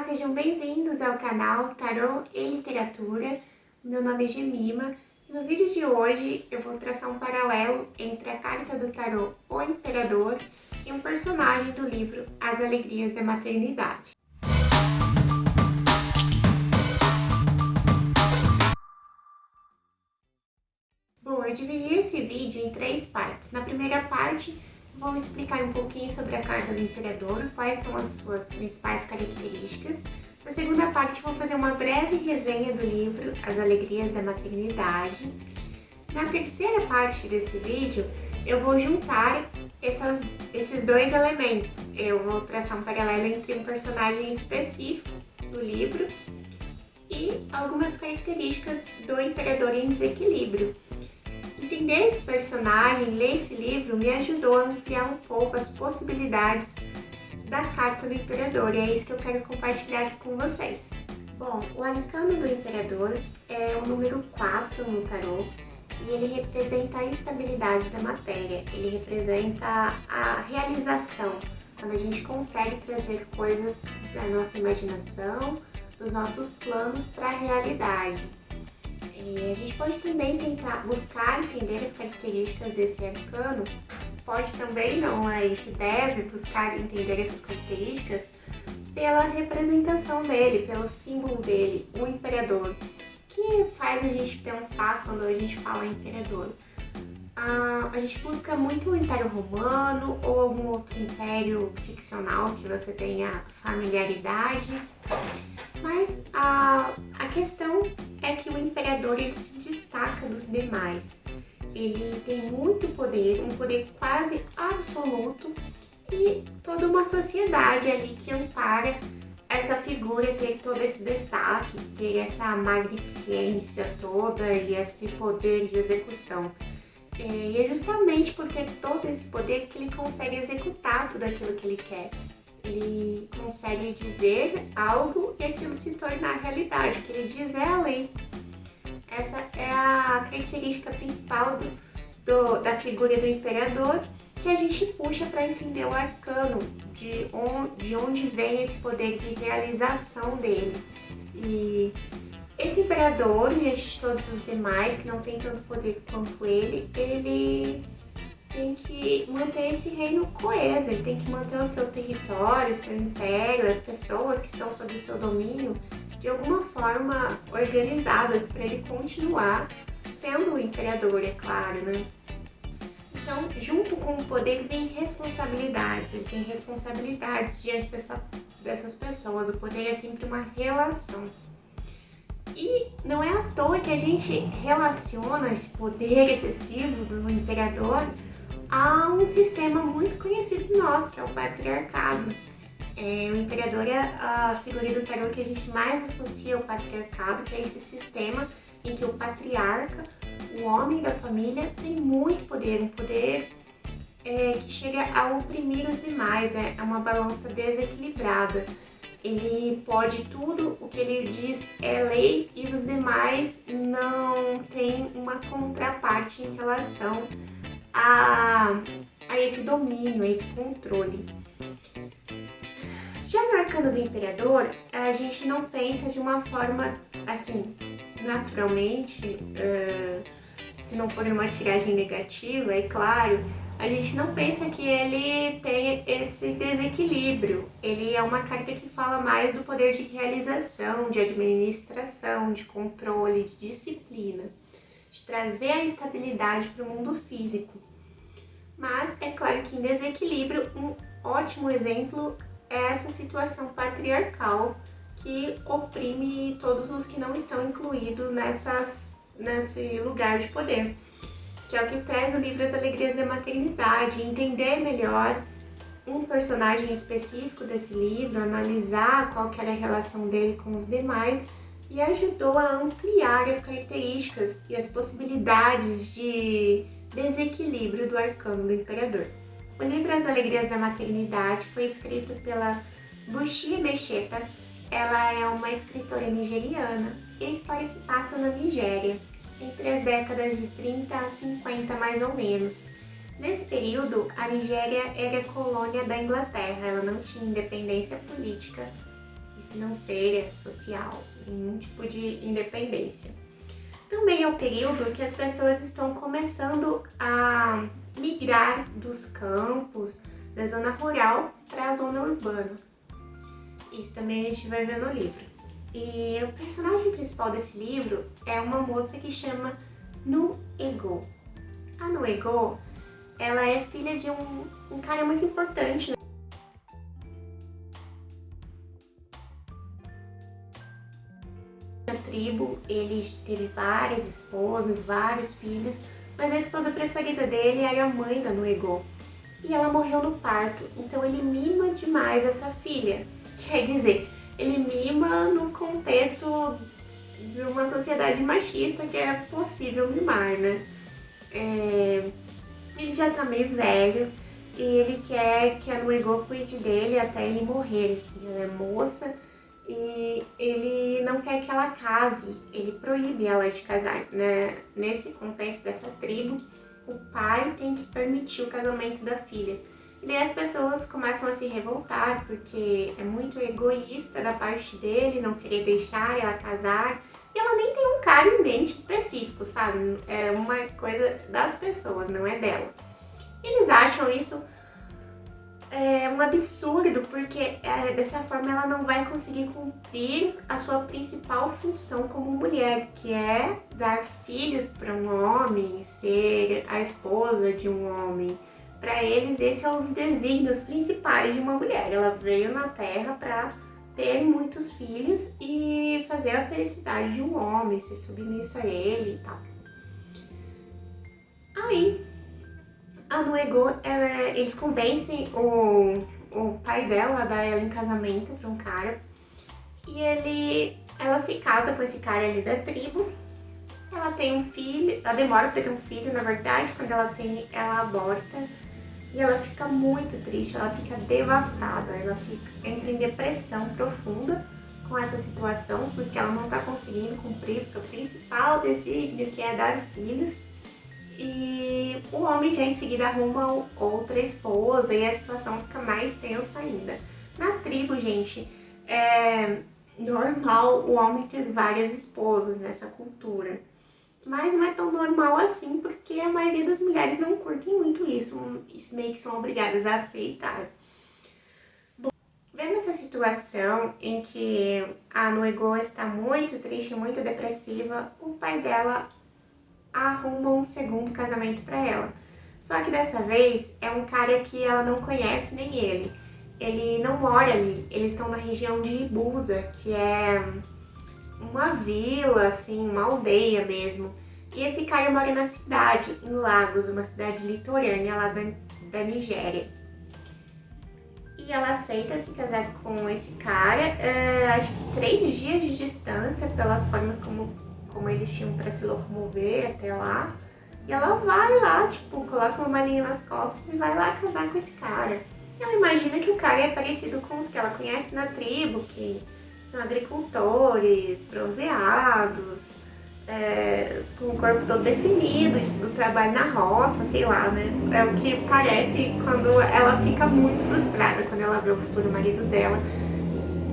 sejam bem-vindos ao canal Tarô e Literatura. Meu nome é Gemima e no vídeo de hoje eu vou traçar um paralelo entre a carta do tarô O Imperador e um personagem do livro As Alegrias da Maternidade. Bom, eu dividi esse vídeo em 3 partes. Na primeira parte, vou explicar um pouquinho sobre a carta do Imperador, quais são as suas principais características. Na segunda parte, vou fazer uma breve resenha do livro As Alegrias da Maternidade. Na terceira parte desse vídeo, eu vou juntar esses dois elementos. Eu vou traçar um paralelo entre um personagem específico do livro e algumas características do Imperador em desequilíbrio. Entender esse personagem, ler esse livro, me ajudou a ampliar um pouco as possibilidades da carta do Imperador, e é isso que eu quero compartilhar aqui com vocês. Bom, o arcano do Imperador é o número 4 no tarô, e ele representa a estabilidade da matéria, ele representa a realização, quando a gente consegue trazer coisas da nossa imaginação, dos nossos planos para a realidade. E a gente pode também tentar buscar entender as características desse arcano, pode também não, a gente deve buscar entender essas características pela representação dele, pelo símbolo dele, o imperador. O que faz a gente pensar quando a gente fala imperador? A gente busca muito o Império Romano ou algum outro império ficcional que você tenha familiaridade, mas a questão é que o imperador ele se destaca dos demais. Ele tem muito poder, um poder quase absoluto, e toda uma sociedade ali que ampara essa figura ter todo esse destaque, ter essa magnificência toda e esse poder de execução. E é justamente por ter todo esse poder que ele consegue executar tudo aquilo que ele quer. Ele consegue dizer algo e aquilo se tornar realidade. O que ele diz é a lei. Essa é a característica principal da figura do imperador, que a gente puxa para entender o arcano, de onde vem esse poder de realização dele. E esse imperador, diante de todos os demais, que não tem tanto poder quanto ele tem que manter esse reino coeso, ele tem que manter o seu território, o seu império, as pessoas que estão sob o seu domínio, de alguma forma organizadas para ele continuar sendo o imperador, é claro, né? Então, junto com o poder vem responsabilidades, ele tem responsabilidades diante dessas pessoas, o poder é sempre uma relação. E não é à toa que a gente relaciona esse poder excessivo do imperador a um sistema muito conhecido nosso, que é o patriarcado. O imperador é a figura do tarô que a gente mais associa ao patriarcado, que é esse sistema em que o patriarca, o homem da família, tem muito poder, um poder que chega a oprimir os demais, é uma balança desequilibrada. Ele pode tudo, o que ele diz é lei e os demais não têm uma contraparte em relação a esse domínio, a esse controle. Já no arcano do imperador, a gente não pensa de uma forma assim, naturalmente, se não for uma tiragem negativa, é claro, a gente não pensa que ele tem esse desequilíbrio. Ele é uma carta que fala mais do poder de realização, de administração, de controle, de disciplina, de trazer a estabilidade para o mundo físico. Mas é claro que em desequilíbrio, um ótimo exemplo é essa situação patriarcal que oprime todos os que não estão incluídos nesse lugar de poder, que é o que traz o livro As Alegrias da Maternidade. Entender melhor um personagem específico desse livro, analisar qual que era a relação dele com os demais, e ajudou a ampliar as características e as possibilidades de desequilíbrio do arcano do imperador. O livro As Alegrias da Maternidade foi escrito pela Buchi Emecheta. Ela é uma escritora nigeriana e a história se passa na Nigéria, entre as décadas de 30 a 50 mais ou menos. Nesse período, a Nigéria era colônia da Inglaterra, ela não tinha independência política e financeira, social, nenhum tipo de independência. Também é o período que as pessoas estão começando a migrar dos campos, da zona rural, para a zona urbana. Isso também a gente vai ver no livro. E o personagem principal desse livro é uma moça que chama Nu-Ego. A Nu-Ego, ela é filha de um cara muito importante na tribo. Ele teve várias esposas, vários filhos, mas a esposa preferida dele era a mãe da Nu-Ego. E ela morreu no parto, então ele mima demais essa filha. Quer dizer, ele mima no contexto de uma sociedade machista que é possível mimar, né? Ele já tá meio velho e ele quer que a Nu-Ego cuide dele até ele morrer, assim. Ela é moça e ele não quer que ela case, ele proíbe ela de casar, né? Nesse contexto dessa tribo, o pai tem que permitir o casamento da filha. E daí as pessoas começam a se revoltar porque é muito egoísta da parte dele não querer deixar ela casar. E ela nem tem um cara em mente específico, sabe? É uma coisa das pessoas, não é dela. Eles acham isso um absurdo, porque dessa forma ela não vai conseguir cumprir a sua principal função como mulher, que é dar filhos para um homem, ser a esposa de um homem. Para eles, esses são os desígnios principais de uma mulher. Ela veio na Terra para ter muitos filhos e fazer a felicidade de um homem, ser submissa a ele e tal. Aí, a Nu-Ego, eles convencem o pai dela a dar ela em casamento para um cara. E ela se casa com esse cara ali da tribo. Ela tem um filho, ela demora para ter um filho, na verdade. Quando ela tem, ela aborta. E ela fica muito triste, ela fica devastada, entra em depressão profunda com essa situação, porque ela não está conseguindo cumprir o seu principal desígnio, que é dar filhos. E o homem já em seguida arruma outra esposa e a situação fica mais tensa ainda. Na tribo, gente, é normal o homem ter várias esposas nessa cultura. Mas não é tão normal assim, porque a maioria das mulheres não curtem muito isso meio que são obrigadas a aceitar. Bom, vendo essa situação em que a Nu-Ego está muito triste, muito depressiva, o pai dela arruma um segundo casamento para ela. Só que dessa vez é um cara que ela não conhece nem ele. Ele não mora ali, eles estão na região de Ibusa, que é uma vila, assim, uma aldeia mesmo. E esse cara mora na cidade, em Lagos, uma cidade litorânea lá da Nigéria. E ela aceita se casar com esse cara, acho que 3 dias de distância, pelas formas como eles tinham para se locomover até lá. E ela vai lá, tipo, coloca uma malinha nas costas e vai lá casar com esse cara. E ela imagina que o cara é parecido com os que ela conhece na tribo, que são agricultores, bronzeados, com o corpo todo definido, do trabalho na roça, sei lá, né? É o que parece quando ela fica muito frustrada, quando ela vê o futuro marido dela.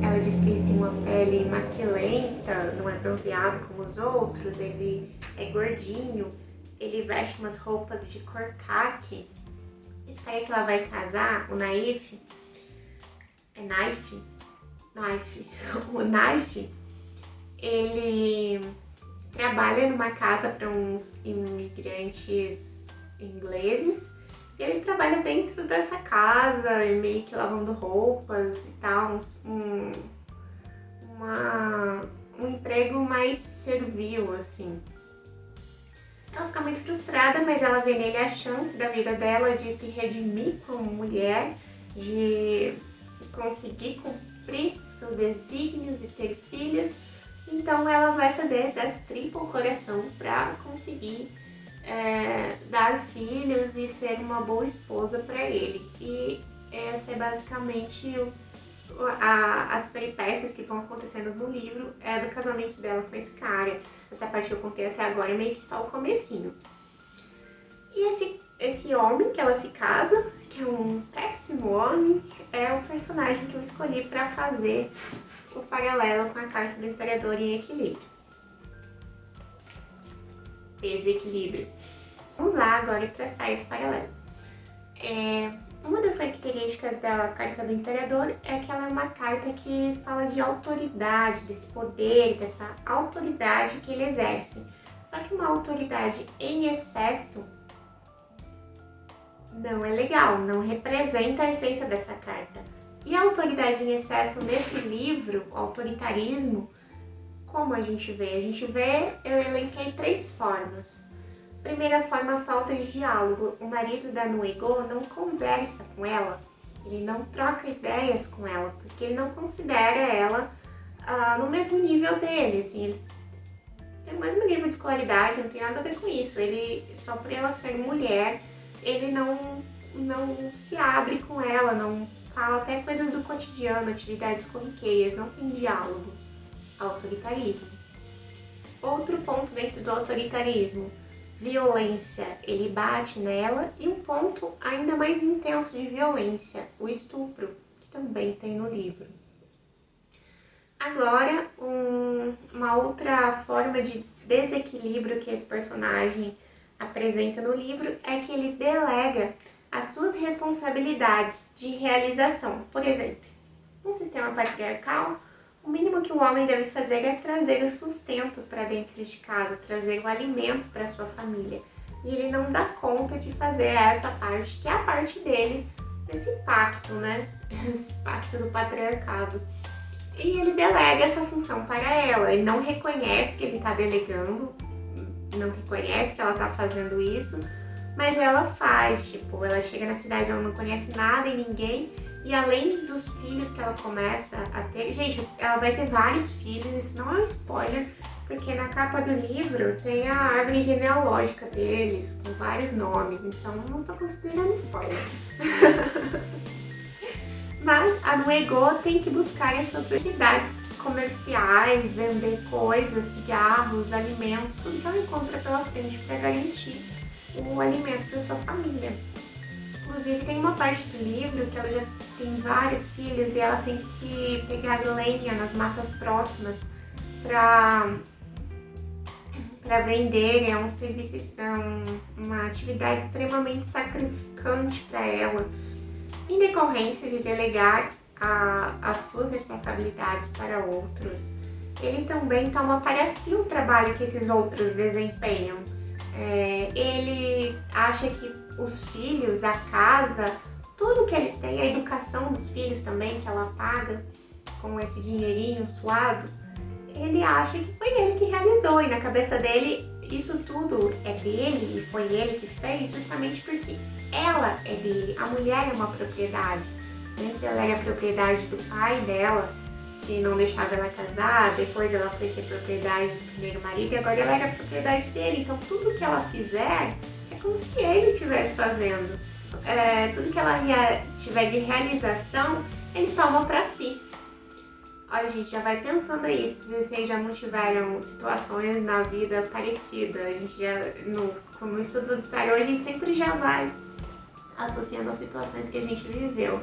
Ela diz que ele tem uma pele macilenta, não é bronzeado como os outros, ele é gordinho, ele veste umas roupas de cor caqui. Esse cara que ela vai casar, o Naif, o Naif, ele trabalha numa casa para uns imigrantes ingleses. E ele trabalha dentro dessa casa, meio que lavando roupas e tal, um emprego mais servil, assim. Ela fica muito frustrada, mas ela vê nele a chance da vida dela de se redimir como mulher, de conseguir cumprir seus desígnios e ter filhos. Então ela vai fazer das tripas o coração para conseguir dar filhos e ser uma boa esposa para ele. E essa é basicamente as peripécias que vão acontecendo no livro do casamento dela com esse cara. Essa parte que eu contei até agora é meio que só o comecinho. E esse homem que ela se casa, que é um péssimo homem, é o personagem que eu escolhi para fazer o paralelo com a carta do imperador em equilíbrio. Desequilíbrio. Vamos lá agora traçar esse paralelo. Uma das características da carta do imperador é que ela é uma carta que fala de autoridade, desse poder, dessa autoridade que ele exerce. Só que uma autoridade em excesso não é legal, não representa a essência dessa carta. E a autoridade em excesso nesse livro, o autoritarismo, como a gente vê? A gente vê, eu elenquei 3 formas. Primeira forma, a falta de diálogo. O marido da Noego não conversa com ela, ele não troca ideias com ela, porque ele não considera ela no mesmo nível dele, assim, eles têm o mesmo nível de escolaridade, não tem nada a ver com isso. Ele, só por ela ser mulher, ele não se abre com ela, não fala até coisas do cotidiano, atividades corriqueiras, não tem diálogo. Autoritarismo. Outro ponto dentro do autoritarismo, violência, ele bate nela, e um ponto ainda mais intenso de violência, o estupro, que também tem no livro. Agora, uma outra forma de desequilíbrio que esse personagem apresenta no livro é que ele delega as suas responsabilidades de realização. Por exemplo, no sistema patriarcal, o mínimo que o homem deve fazer é trazer o sustento para dentro de casa, trazer o alimento para sua família. E ele não dá conta de fazer essa parte, que é a parte dele, desse pacto, né? Esse pacto do patriarcado. E ele delega essa função para ela, ele não reconhece que ele está delegando, não reconhece que ela está fazendo isso, mas ela faz, tipo, ela chega na cidade, ela não conhece nada e ninguém, e além dos filhos que ela começa a ter, gente, ela vai ter vários filhos, isso não é um spoiler, porque na capa do livro tem a árvore genealógica deles, com vários nomes, então não tô considerando spoiler. Mas a Noego tem que buscar as oportunidades comerciais, vender coisas, cigarros, alimentos, tudo que ela encontra pela frente para garantir o alimento da sua família. Inclusive tem uma parte do livro que ela já tem vários filhos e ela tem que pegar lenha nas matas próximas para vender. É um serviço, uma atividade extremamente sacrificante para ela. Em decorrência de delegar as suas responsabilidades para outros, ele também toma para si o trabalho que esses outros desempenham. Ele acha que os filhos, a casa, tudo que eles têm, a educação dos filhos também, que ela paga com esse dinheirinho suado, ele acha que foi ele que realizou, e na cabeça dele isso tudo é dele e foi ele que fez, justamente porque ela é dele, a mulher é uma propriedade. Antes ela era propriedade do pai dela, que não deixava ela casar, depois ela foi ser propriedade do primeiro marido e agora ela era propriedade dele. Então tudo que ela fizer é como se ele estivesse fazendo. Tudo que ela tiver de realização, ele toma pra si. Olha, gente, já vai pensando aí, se vocês já não tiveram situações na vida parecidas. A gente já, no estudo do tarô, a gente sempre já vai associando as situações que a gente viveu.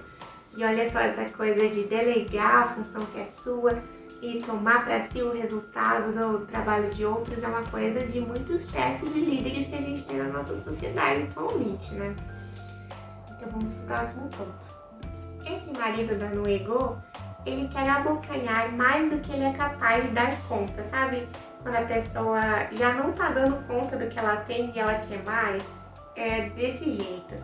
E olha só, essa coisa de delegar a função que é sua e tomar para si o resultado do trabalho de outros é uma coisa de muitos chefes e líderes que a gente tem na nossa sociedade atualmente, né? Então vamos pro próximo ponto. Esse marido da Noego, ele quer abocanhar mais do que ele é capaz de dar conta, sabe? Quando a pessoa já não tá dando conta do que ela tem e ela quer mais, é desse jeito.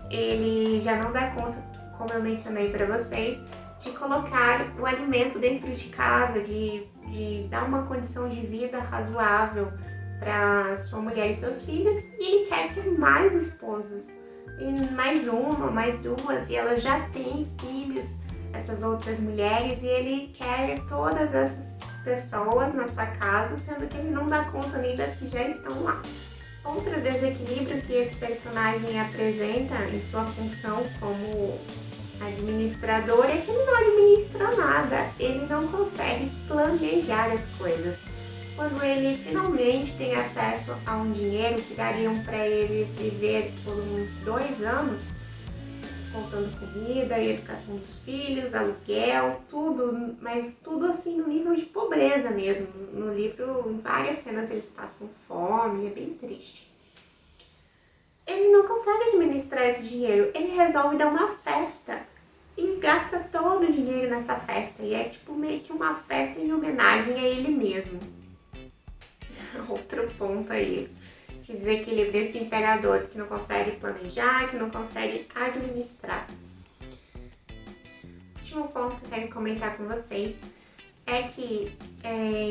Ele já não dá conta, como eu mencionei para vocês, de colocar o alimento dentro de casa, de dar uma condição de vida razoável para sua mulher e seus filhos, e ele quer ter mais esposas, e mais uma, mais duas, e elas já têm filhos, essas outras mulheres, e ele quer todas essas pessoas na sua casa, sendo que ele não dá conta nem das que já estão lá. Outro desequilíbrio que esse personagem apresenta em sua função como administrador é que ele não administra nada, ele não consegue planejar as coisas. Quando ele finalmente tem acesso a um dinheiro que dariam para eles viver por uns 2 anos, com faltando comida, a educação dos filhos, aluguel, tudo, mas tudo assim no nível de pobreza mesmo. No livro, em várias cenas eles passam fome, é bem triste. Ele não consegue administrar esse dinheiro, ele resolve dar uma festa e gasta todo o dinheiro nessa festa. E é tipo meio que uma festa em homenagem a ele mesmo. Outro ponto aí de desequilíbrio desse imperador que não consegue planejar, que não consegue administrar. O último ponto que eu quero comentar com vocês é que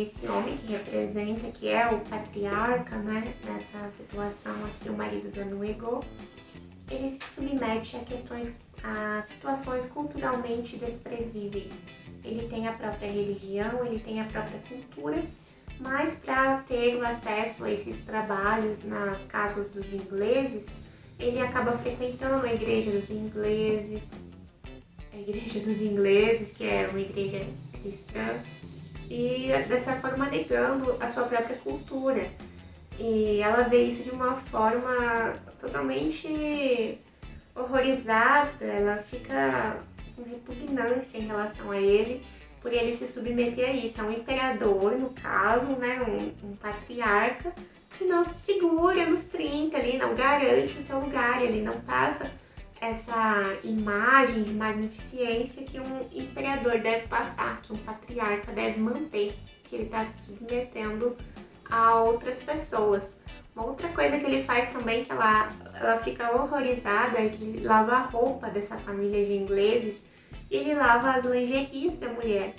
esse homem que representa, que é o patriarca, né, nessa situação aqui, o marido da Nuego, ele se submete a situações culturalmente desprezíveis. Ele tem a própria religião, ele tem a própria cultura, mas para ter o acesso a esses trabalhos nas casas dos ingleses, ele acaba frequentando a igreja dos ingleses, que é uma igreja cristã, e dessa forma negando a sua própria cultura. E ela vê isso de uma forma totalmente horrorizada, ela fica com repugnância em relação a ele, por ele se submeter a isso. É um imperador, no caso, né, um patriarca, que não se segura nos 30 ali, não garante o seu lugar, ele não passa essa imagem de magnificência que um imperador deve passar, que um patriarca deve manter, que ele está se submetendo a outras pessoas. Uma outra coisa que ele faz também, que ela fica horrorizada, é que ele lava a roupa dessa família de ingleses e ele lava as lingeries da mulher.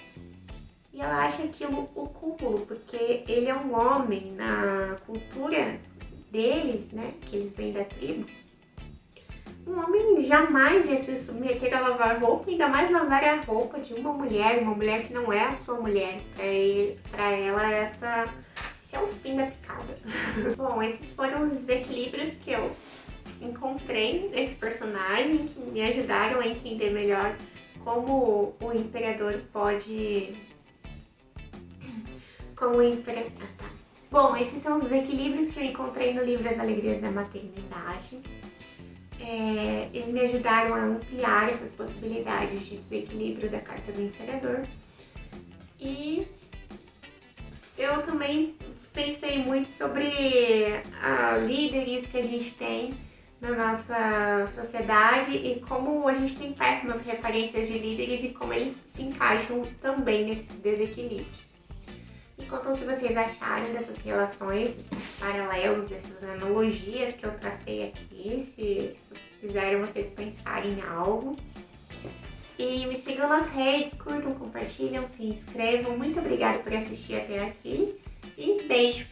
E ela acha aquilo o cúmulo, porque ele é um homem na cultura deles, né, que eles vêm da tribo. Um homem jamais ia se submeter a lavar roupa, ainda mais lavar a roupa de uma mulher que não é a sua mulher. Pra ela, esse é o fim da picada. Bom, esses foram os desequilíbrios que eu encontrei nesse personagem, que me ajudaram a entender melhor como o imperador pode... Bom, esses são os desequilíbrios que eu encontrei no livro As Alegrias da Maternidade. Eles me ajudaram a ampliar essas possibilidades de desequilíbrio da carta do imperador. E eu também pensei muito sobre líderes que a gente tem na nossa sociedade e como a gente tem péssimas referências de líderes e como eles se encaixam também nesses desequilíbrios. Me contam o que vocês acharam dessas relações, desses paralelos, dessas analogias que eu tracei aqui, se fizeram vocês pensarem em algo. E me sigam nas redes, curtam, compartilham, se inscrevam. Muito obrigada por assistir até aqui e beijo!